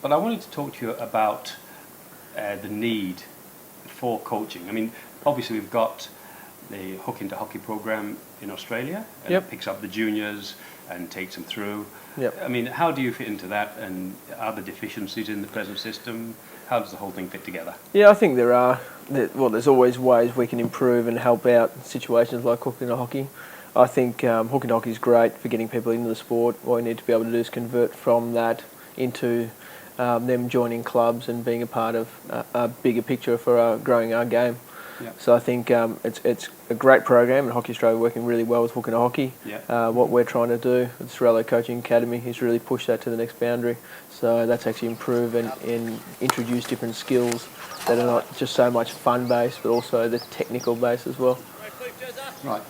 But I wanted to talk to you about the need for coaching. I mean, obviously we've got the Hook into Hockey program in Australia, and it picks up the juniors and takes them through. I mean, how do you fit into that, and are there deficiencies in the present system? How does the whole thing fit together? Yeah, I think there are. Well, there's always ways we can improve and help out situations like Hook into Hockey. I think Hook into Hockey is great for getting people into the sport. What we need to be able to do is convert from that into them joining clubs and being a part of a bigger picture for growing our game. So I think it's a great program, and Hockey Australia working really well with Hook into Hockey. What we're trying to do with the Ciriello Coaching Academy is really push that to the next boundary. So that's actually improve and introduce different skills that are not just so much fun-based, but also the technical base as well. Right.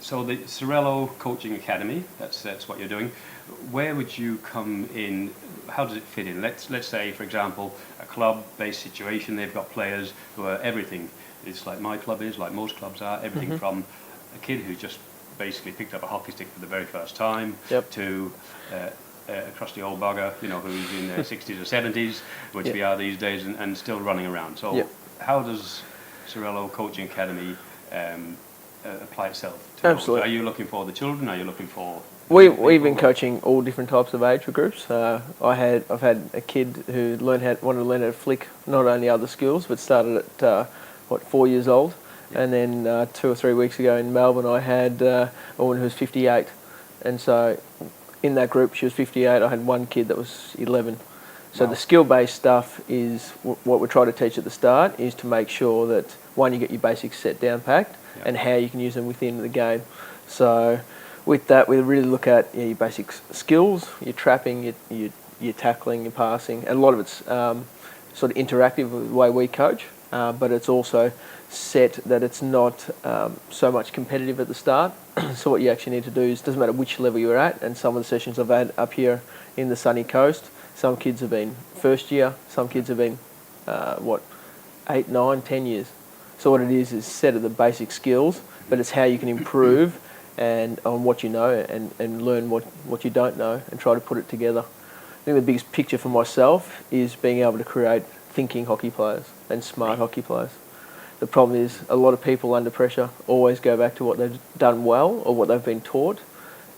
So the Ciriello Coaching Academy, that's what you're doing. Where would you come in? How does it fit in? Let's say, for example, a club-based situation. They've got players who are everything. It's like my club is, like most clubs are. Everything from a kid who just basically picked up a hockey stick for the very first time to a crusty old bugger, you know, who's in their 60s or 70s, which we are these days, and still running around. So how does Ciriello Coaching Academy apply itself to Absolutely. Are you looking for the children? Are you looking for... We've been coaching all different types of age groups. I've had a kid who wanted to learn how to flick not only other skills, but started at 4 years old. And then 2 or 3 weeks ago in Melbourne, I had a woman who was 58, and so in that group she was 58. I had one kid that was 11. So the skill-based stuff is what we try to teach at the start, is to make sure that one, you get your basics set down packed, and how you can use them within the game. So with that, we really look at your basic skills, your trapping, your tackling, your passing, and a lot of it's sort of interactive with the way we coach, but it's also set that it's not so much competitive at the start. So what you actually need to do is, doesn't matter which level you're at, and some of the sessions I've had up here in the sunny coast, some kids have been first year, some kids have been 8, 9, 10 years. So what it is set of the basic skills, but it's how you can improve and on what you know and learn what you don't know and try to put it together. I think the biggest picture for myself is being able to create thinking hockey players and smart hockey players. The problem is a lot of people under pressure always go back to what they've done well or what they've been taught,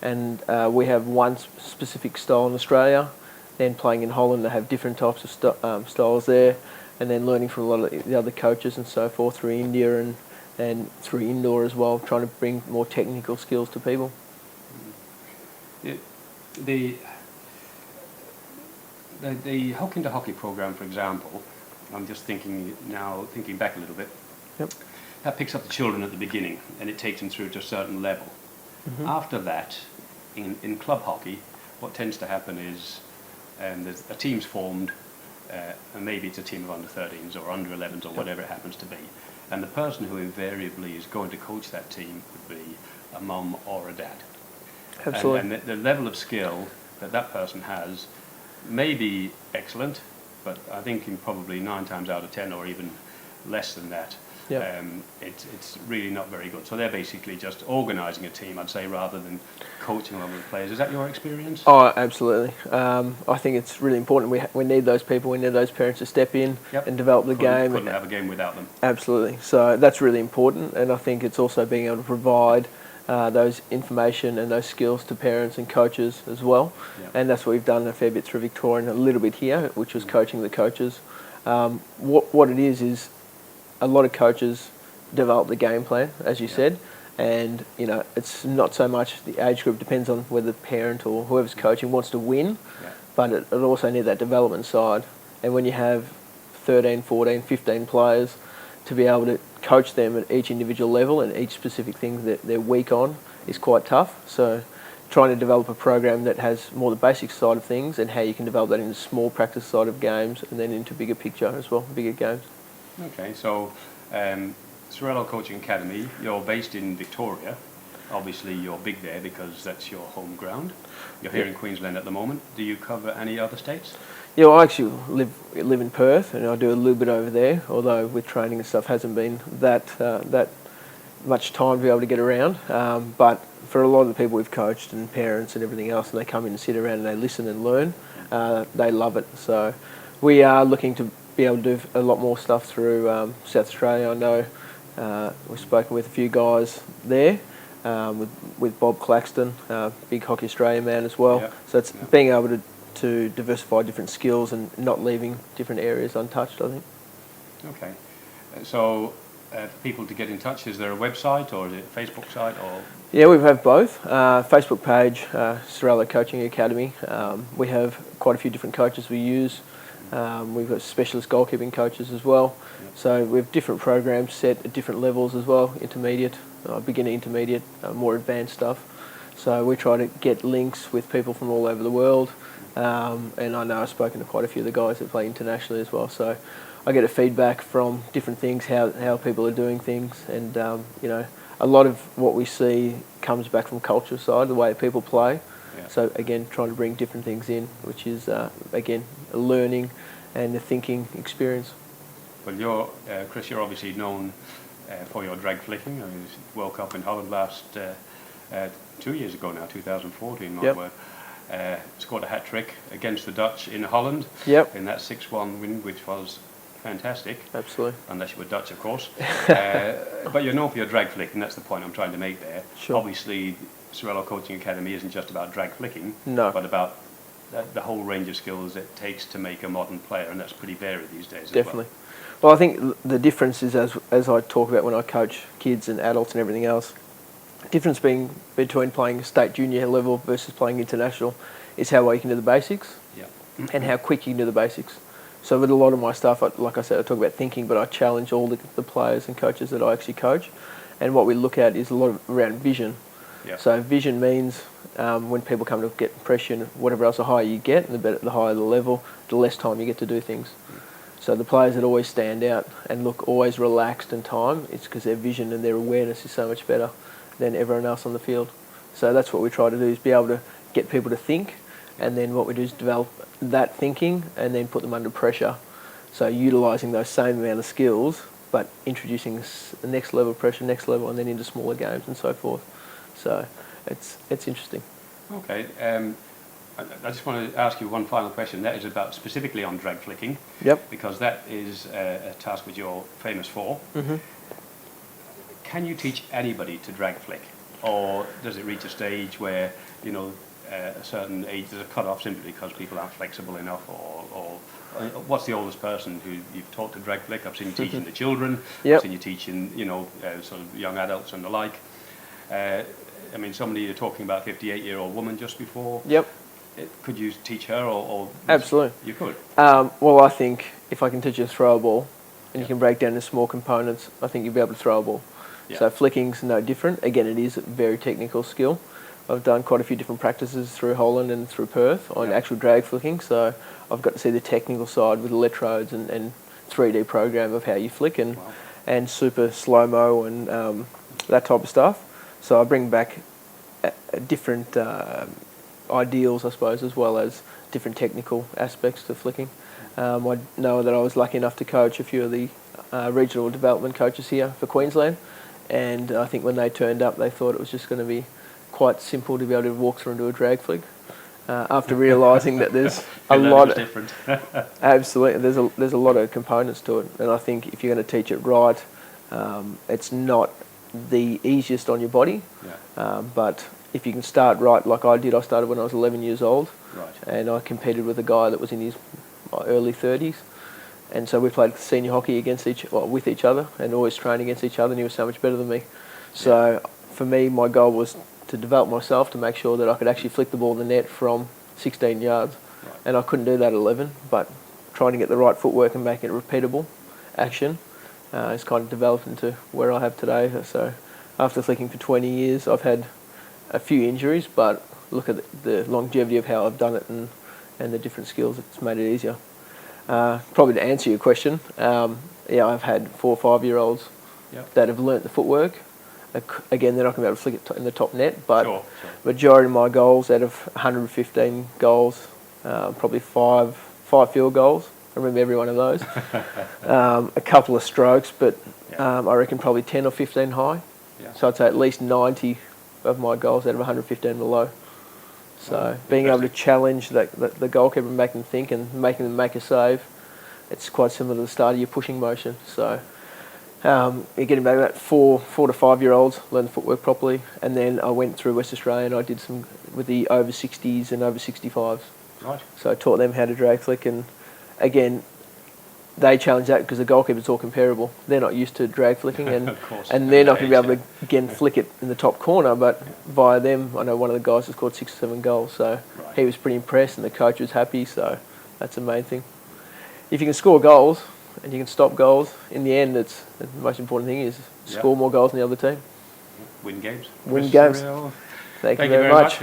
and we have one specific style in Australia, then playing in Holland they have different types of styles there, and then learning from a lot of the other coaches and so forth through India and through indoor as well, trying to bring more technical skills to people. The Hook into Hockey program, for example, I'm just thinking back a little bit. That picks up the children at the beginning and it takes them through to a certain level. After that, in club hockey, what tends to happen is there's a team's formed, and maybe it's a team of under 13s or under 11s or whatever it happens to be. And the person who invariably is going to coach that team would be a mum or a dad. Absolutely. And the level of skill that person has may be excellent, but I think in probably 9 times out of 10 or even less than that, it's really not very good. So they're basically just organising a team, I'd say, rather than coaching a lot of the players. Is that your experience? Oh, absolutely. I think it's really important. We need those people, we need those parents to step in and develop the game. Couldn't have a game without them. Absolutely. So that's really important, and I think it's also being able to provide those information and those skills to parents and coaches as well. And that's what we've done a fair bit through Victoria and a little bit here, which was coaching the coaches. What it is a lot of coaches develop the game plan, as you said, and it's not so much the age group, depends on whether the parent or whoever's coaching wants to win, but it also needs that development side. And when you have 13, 14, 15 players, to be able to coach them at each individual level and each specific thing that they're weak on is quite tough. So trying to develop a program that has more the basic side of things and how you can develop that into small practice side of games and then into bigger picture as well, bigger games. Okay, so Ciriello Coaching Academy, you're based in Victoria. Obviously you're big there because that's your home ground. You're here in Queensland at the moment. Do you cover any other states? Yeah, well, I actually live in Perth, and I do a little bit over there, although with training and stuff hasn't been that much time to be able to get around. But for a lot of the people we've coached and parents and everything else, and they come in and sit around and they listen and learn, they love it. So we are looking to be able to do a lot more stuff through South Australia. I know we've spoken with a few guys there, with Bob Claxton, big Hockey Australia man as well. Yeah. So it's being able to diversify different skills and not leaving different areas untouched, I think. Okay. So for people to get in touch, is there a website or is it a Facebook site or? Yeah, we have both. Facebook page, Ciriello Coaching Academy. We have quite a few different coaches we use. We've got specialist goalkeeping coaches as well. So we have different programs set at different levels as well, intermediate, beginner, intermediate, more advanced stuff. So we try to get links with people from all over the world. And I know I've spoken to quite a few of the guys that play internationally as well. So I get a feedback from different things, how people are doing things, and you know, a lot of what we see comes back from culture side, the way people play. Yeah. So again, trying to bring different things in, which is again a learning and a thinking experience. Well, Chris, you're obviously known for your drag flicking. I mean, World Cup in Holland last 2 years ago now, 2014. Yep. Scored a hat trick against the Dutch in Holland. Yep. In that 6-1 win, which was fantastic. Absolutely. Unless you were Dutch, of course. But you're known for your drag flicking. That's the point I'm trying to make there. Sure. Obviously, Ciriello Coaching Academy isn't just about drag flicking, No. but about the whole range of skills it takes to make a modern player, and that's pretty varied these days. Definitely. Well, I think the difference is, as I talk about when I coach kids and adults and everything else, the difference being between playing state junior level versus playing international is how well you can do the basics. Yeah. And how quick you can do the basics. So with a lot of my stuff, like I said, I talk about thinking, but I challenge all the players and coaches that I actually coach. And what we look at is a lot of around vision. Yeah. So vision means when people come to get impression, whatever else, the higher you get, and the higher the level, the less time you get to do things. So the players that always stand out and look always relaxed in time, it's because their vision and their awareness is so much better than everyone else on the field. So that's what we try to do, is be able to get people to think, and then what we do is develop that thinking and then put them under pressure. So utilising those same amount of skills, but introducing the next level of pressure, next level, and then into smaller games and so forth. So it's interesting. Okay. I just want to ask you one final question. That is about specifically on drag flicking. Yep. Because that is a task which you're famous for. Mm-hmm. Can you teach anybody to drag flick, or does it reach a stage where, you know, a certain age there's a cut-off simply because people aren't flexible enough, or what's the oldest person who you've taught to drag flick? I've seen you teaching the children. Yep. I've seen you teaching, you know, sort of young adults and the like. I mean, somebody you're talking about, 58-year-old woman just before. Yep. Could you teach her, or Absolutely. You could. Well, I think if I can teach you to throw a ball, and you can break down into small components, I think you'll be able to throw a ball. Yeah. So flicking's no different. Again, it is a very technical skill. I've done quite a few different practices through Holland and through Perth on actual drag flicking, so I've got to see the technical side with electrodes and 3D program of how you flick, and Wow. and super slow-mo and that type of stuff. So I bring back different ideals, I suppose, as well as different technical aspects to flicking. I know that I was lucky enough to coach a few of the regional development coaches here for Queensland, and I think when they turned up, they thought it was just going to be quite simple to be able to walk through and do a drag flick. After realising that there's a lot of different. absolutely, there's a lot of components to it, and I think if you're going to teach it right, it's not the easiest on your body, but if you can start right, like I did, I started when I was 11 years old, Right. and I competed with a guy that was in his early 30s, and so we played senior hockey with each other, and always trained against each other, and he was so much better than me. So for me, my goal was to develop myself to make sure that I could actually flick the ball in the net from 16 yards, and I couldn't do that at 11, but trying to get the right footwork and make it repeatable action has kind of developed into where I have today. So after flicking for 20 years, I've had a few injuries, but look at the longevity of how I've done it and the different skills, it's made it easier. Probably to answer your question, I've had 4 or 5 year olds that have learnt the footwork. Again, they're not going to be able to flick it in the top net, but Sure. majority of my goals, out of 115 goals, probably five field goals. I remember every one of those. A couple of strokes, but I reckon probably 10 or 15 high. Yeah. So I'd say at least 90 of my goals out of 115 were low. So being able to challenge the goalkeeper and make them think and making them make a save, it's quite similar to the start of your pushing motion. So you're getting back about 4 to 5 year olds, learn the footwork properly, and then I went through West Australia and I did some with the over 60s and over 65s. Right. So I taught them how to drag flick, and again, they challenge that because the goalkeeper's all comparable. They're not used to drag flicking, and Of course. and they're not going to be able to again flick it in the top corner. But via them, I know one of the guys has scored 6 or 7 goals, so Right. he was pretty impressed, and the coach was happy. So that's the main thing. If you can score goals and you can stop goals, in the end, it's the most important thing is score more goals than the other team. Win games. Win Chris games. Ciriello, Thank you you very much.